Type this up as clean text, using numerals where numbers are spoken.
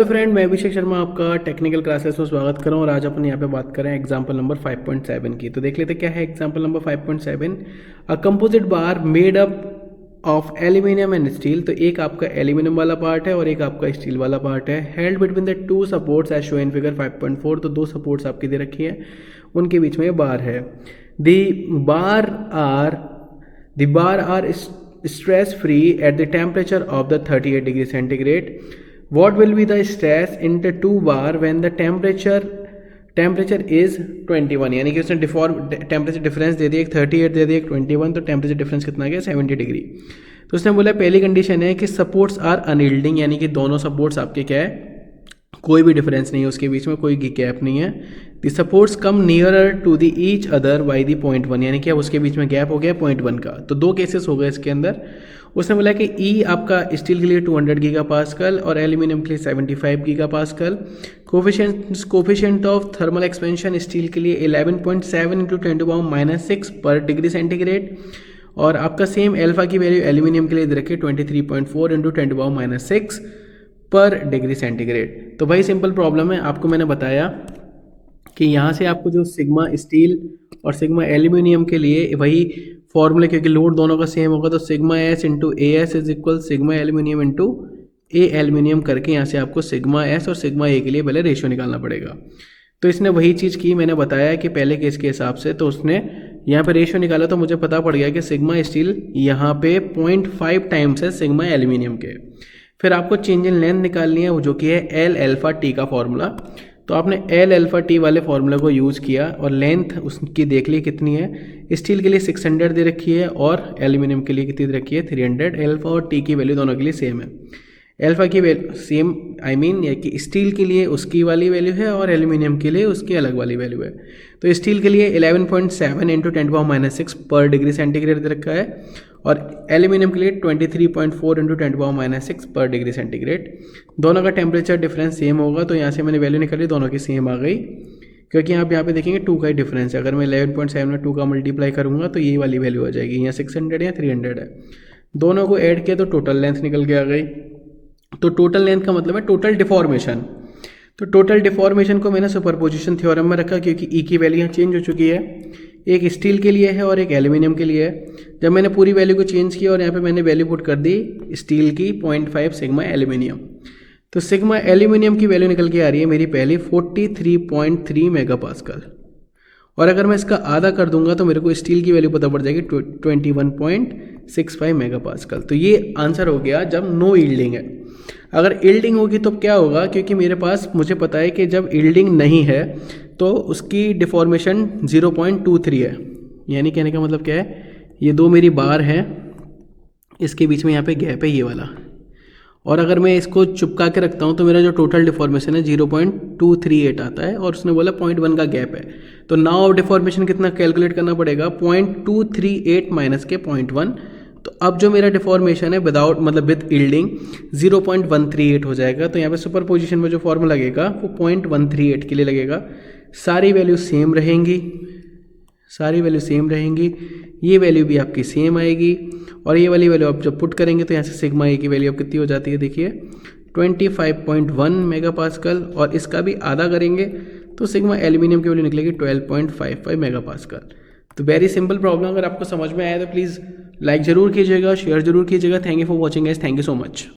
तो फ्रेंड, मैं अभिषेक शर्मा आपका टेक्निकल क्लासेस में स्वागत कर रहा हूँ। और आज अपन यहाँ पे बात करें एग्जाम्पल नंबर 5.7 की। तो देख लेते क्या है example number 5.7। A composite bar made up of aluminium and steel. तो एक आपका एल्यूमिनियम वाला पार्ट है और एक आपका स्टील वाला पार्ट है। Held between the two supports as show in figure 5.4। तो दो सपोर्ट्स आपकी दे रखी है, उनके बीच में ये बार है। The bar are stress free at the temperature of the 38 degree centigrade. What will be the stress in the two bar when the temperature is 21? यानी कि उसने टेम्परेचर डिफरेंस दे दिया, एक 38 दे दिया, एक 21। तो टेम्परेचर डिफरेंस कितना गया? 70 डिग्री। तो उसने बोला पहली कंडीशन है कि सपोर्ट्स आर अनयील्डिंग, यानी कि दोनों सपोर्ट्स आपके क्या है, कोई भी डिफरेंस नहीं है, उसके बीच में कोई गैप नहीं है। The supports come nearer to the each other by the 0.1, यानी कि अब उसके बीच में गैप हो गया 0.1 का। तो दो केसेस हो गए इसके अंदर। उसने बोला कि ई आपका स्टील के लिए 200 गीगा पास्कल और एल्यूमिनियम के लिए 75 giga pascal. Coefficient of thermal expansion steel के लिए 11.7 इंटू 10⁻⁻6 पर डिग्री सेंटीग्रेड। और आपका सेम एल्फा की वैल्यू एल्यूमिनियम के लिए दे रखी है 23.4 इंटू 10⁻⁻6 पर डिग्री सेंटीग्रेड। तो भाई सिंपल प्रॉब्लम है। आपको मैंने बताया कि यहाँ से आपको जो सिग्मा स्टील और सिग्मा एल्यूमिनियम के लिए वही फॉर्मूले, क्योंकि लोड दोनों का सेम होगा, तो sigma S into A S is equal sigma aluminium into A aluminium करके यहाँ से आपको सिग्मा एस और सिग्मा ए के लिए पहले रेशियो निकालना पड़ेगा। तो इसने वही चीज़ की, मैंने बताया कि पहले केस के हिसाब से। तो उसने यहाँ पे रेशियो निकाला तो मुझे पता पड़ गया कि सिग्मा स्टील यहाँ पे 0.5 टाइम्स है सिग्मा एल्यूमिनियम के। फिर आपको चेंज इन लेंथ निकालनी है, जो कि है एल अल्फा टी का फॉर्मूला। तो आपने एल अल्फा टी वाले फॉर्मूले को यूज़ किया और लेंथ उसकी देख ली कितनी है। स्टील के लिए 600 दे रखी है और एल्यूमिनियम के लिए कितनी दे रखी है? 300। अल्फा और टी की वैल्यू दोनों के लिए सेम है। अल्फा की वैल्यू सेम, आई मीन ये कि स्टील के लिए उसकी वाली वैल्यू है और एल्यूमिनियम के लिए उसकी अलग वाली वैल्यू है। तो स्टील के लिए 11.7 इंटू 10⁻⁶ पर डिग्री सेंटीग्रेड दे रखा है और एल्यूमिनियम के लिए 23.4 इंटू 10⁻⁶ पर डिग्री सेंटीग्रेड। दोनों का टेम्परेचर डिफरेंस सेम होगा, तो यहाँ से मैंने वैल्यू निकाली, दोनों की सेम आ गई। क्योंकि आप यहाँ पे देखेंगे 2 का ही डिफरेंस है। अगर मैं 11.7 में 2 का मल्टीप्लाई करूँगा तो ये वाली वैल्यू आ जाएगी। यहाँ 600 या 300 है। दोनों को ऐड किया तो टोटल लेंथ निकल के आ गई। तो टोटल लेंथ का मतलब है टोटल डिफॉर्मेशन। तो टोटल डिफॉर्मेशन को मैंने सुपरपोजिशन थ्योरम में रखा, क्योंकि ई की वैल्यू यहाँ चेंज हो चुकी है। एक स्टील के लिए है और एक एल्यूमिनियम के लिए है। जब मैंने पूरी वैल्यू को चेंज किया और यहाँ पे मैंने वैल्यू पुट कर दी स्टील की 0.5 सिग्मा एल्यूमिनियम। तो सिग्मा एल्यूमिनियम की वैल्यू निकल के आ रही है मेरी पहली 43.3 मेगा पास्कल। और अगर मैं इसका आधा कर दूंगा तो मेरे को स्टील की वैल्यू पता पड़ जाएगी 21.65 मेगा पास्कल। तो ये आंसर हो गया जब नो यील्डिंग है। अगर यील्डिंग होगी तो क्या होगा? क्योंकि मेरे पास मुझे पता है कि जब यील्डिंग नहीं है तो उसकी डिफॉर्मेशन 0.23 है। यानी कहने का मतलब क्या है, ये दो मेरी बार हैं, इसके बीच में यहाँ पे गैप है ये वाला। और अगर मैं इसको चिपका के रखता हूँ तो मेरा जो टोटल डिफॉर्मेशन है 0.238 आता है और उसने बोला 0.1 का गैप है। तो नाउ डिफॉर्मेशन कितना कैलकुलेट करना पड़ेगा? 0.238 माइनस के 0.1। तो अब जो मेरा डिफॉर्मेशन है विदाउट मतलब विद यील्डिंग 0.138 हो जाएगा। तो यहाँ पे सुपर पोजिशन में जो फॉर्मूला लगेगा वो 0.138 के लिए लगेगा। सारी वैल्यू सेम रहेंगी, सारी वैल्यू सेम रहेंगी। ये वैल्यू भी आपकी सेम आएगी और ये वाली वैल्यू आप जब पुट करेंगे तो यहाँ से सिग्मा ए की वैल्यू अब कितनी हो जाती है? देखिए 25.1 मेगा पास्कल। और इसका भी आधा करेंगे तो सिग्मा एल्यूमिनियम की वैल्यू निकलेगी 12.55 मेगा पास्कल। तो वेरी सिंपल प्रॉब्लम। अगर आपको समझ में आया तो प्लीज़ लाइक ज़रूर कीजिएगा, शेयर ज़रूर कीजिएगा। Thank you for watching guys, thank you so much.